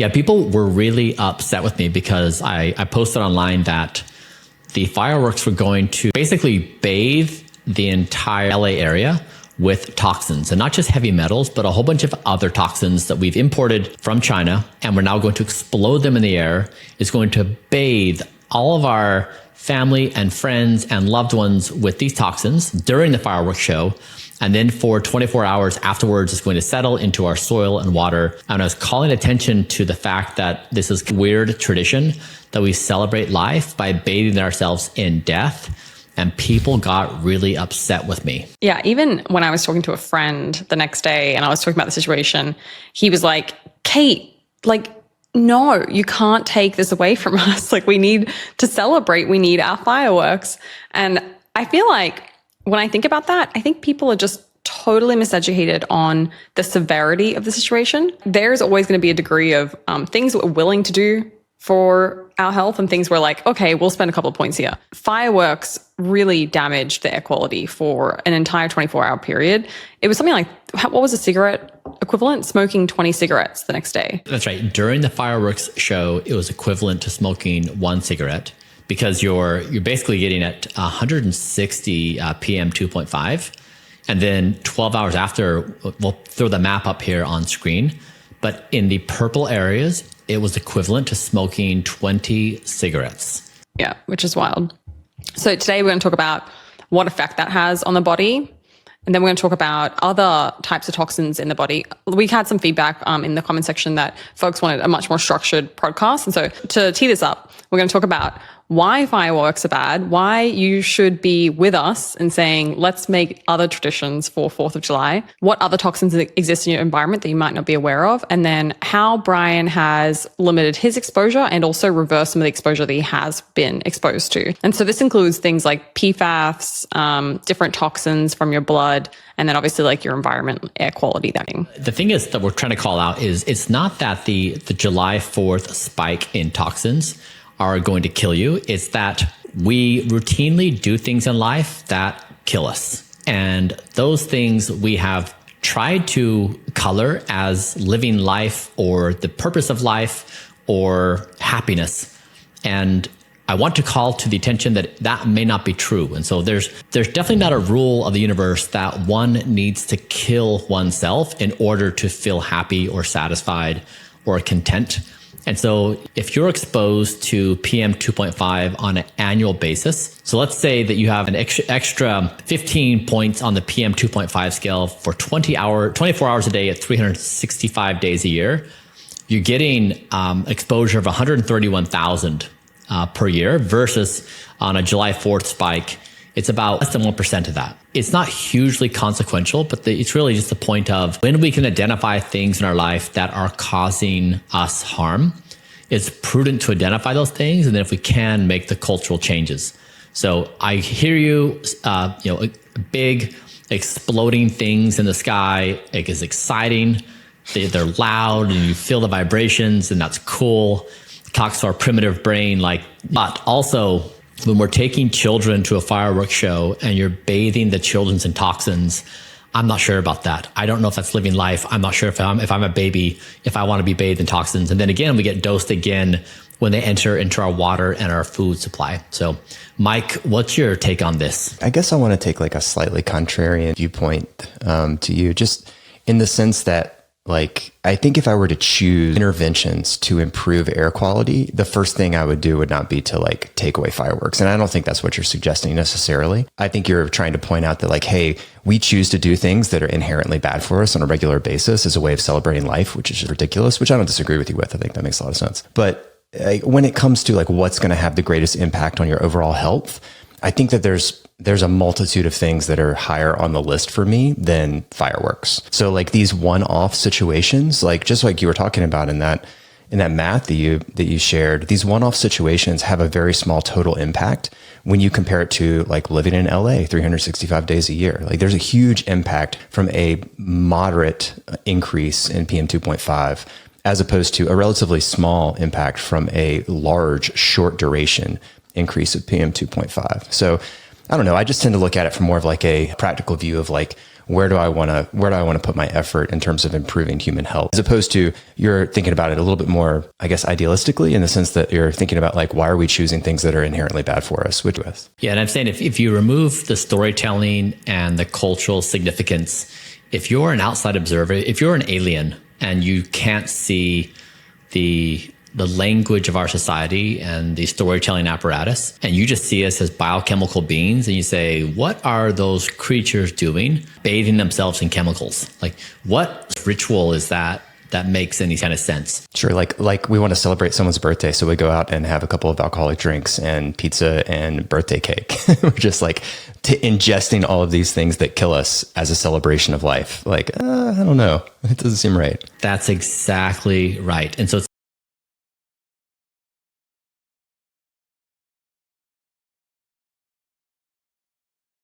Yeah, people were really upset with me because I posted online that the fireworks were going to basically bathe the entire LA area with toxins, and not just heavy metals, but a whole bunch of other toxins that we've imported from China, and we're now going to explode them in the air. It's going to bathe all of our family and friends and loved ones with these toxins during the fireworks show. And then for 24 hours afterwards, it's going to settle into our soil and water. And I was calling attention to the fact that this is a weird tradition that we celebrate life by bathing ourselves in death. And people got really upset with me. Yeah, even when I was talking to a friend the next day and I was talking about the situation, he was like, Kate, like, no, you can't take this away from us. Like, we need to celebrate. We need our fireworks. And I feel like when I think about that, I think people are just totally miseducated on the severity of the situation. There's always going to be a degree of things that we're willing to do for our health and things we're like, okay, we'll spend a couple of points here. Fireworks really damaged the air quality for an entire 24-hour period. It was something like, what was a cigarette equivalent? Smoking 20 cigarettes the next day. That's right. During the fireworks show, it was equivalent to smoking one cigarette because you're basically getting at 160 PM 2.5. And then 12 hours after, we'll throw the map up here on screen. But in the purple areas, it was equivalent to smoking 20 cigarettes. Yeah, which is wild. So today we're going to talk about what effect that has on the body. And then we're going to talk about other types of toxins in the body. We had some feedback in the comment section that folks wanted a much more structured podcast. And so to tee this up, we're going to talk about why fireworks are bad, why you should be with us and saying, let's make other traditions for 4th of July, what other toxins exist in your environment that you might not be aware of, and then how Brian has limited his exposure and also reversed some of the exposure that he has been exposed to. And so this includes things like PFAS, different toxins from your blood, and then obviously like your environment, air quality. The thing is that we're trying to call out is it's not that the July 4th spike in toxins are going to kill you. It's that we routinely do things in life that kill us. And those things we have tried to color as living life or the purpose of life or happiness. And I want to call to the attention that that may not be true. And so there's definitely not a rule of the universe that one needs to kill oneself in order to feel happy or satisfied or content. And so if you're exposed to PM 2.5 on an annual basis, so let's say that you have an extra 15 points on the PM 2.5 scale for 24 hours a day at 365 days a year, you're getting exposure of 131,000 per year versus on a July 4th spike, it's about less than 1% of that. It's not hugely consequential, but it's really just the point of when we can identify things in our life that are causing us harm, it's prudent to identify those things. And then if we can, make the cultural changes. So I hear you, big exploding things in the sky. It is exciting. They're loud and you feel the vibrations and that's cool. It talks to our primitive brain, but also when we're taking children to a fireworks show and you're bathing the children's in toxins, I'm not sure about that. I don't know if that's living life. I'm not sure if I'm a baby, if I want to be bathed in toxins. And then again, we get dosed again when they enter into our water and our food supply. So Mike, what's your take on this? I guess I want to take a slightly contrarian viewpoint to you, just in the sense that I think if I were to choose interventions to improve air quality, the first thing I would do would not be to take away fireworks. And I don't think that's what you're suggesting necessarily. I think you're trying to point out that hey, we choose to do things that are inherently bad for us on a regular basis as a way of celebrating life, which is ridiculous, which I don't disagree with you with. I think that makes a lot of sense. But when it comes to what's going to have the greatest impact on your overall health, I think that there's a multitude of things that are higher on the list for me than fireworks. So these one-off situations, just like you were talking about in that math that you shared, these one-off situations have a very small total impact when you compare it to living in LA 365 days a year. There's a huge impact from a moderate increase in PM 2.5 as opposed to a relatively small impact from a large short duration increase of PM 2.5. So I don't know. I just tend to look at it from more of a practical view of where do I want to put my effort in terms of improving human health, as opposed to you're thinking about it a little bit more, I guess, idealistically, in the sense that you're thinking about like, why are we choosing things that are inherently bad for us? Yeah. And I'm saying if you remove the storytelling and the cultural significance, if you're an outside observer, if you're an alien and you can't see the language of our society and the storytelling apparatus, and you just see us as biochemical beings, and you say, what are those creatures doing, bathing themselves in chemicals? Like, what ritual is that makes any kind of sense? Sure. Like we want to celebrate someone's birthday, so we go out and have a couple of alcoholic drinks and pizza and birthday cake. We're just like ingesting all of these things that kill us as a celebration of life. Like, I don't know. It doesn't seem right. That's exactly right. And so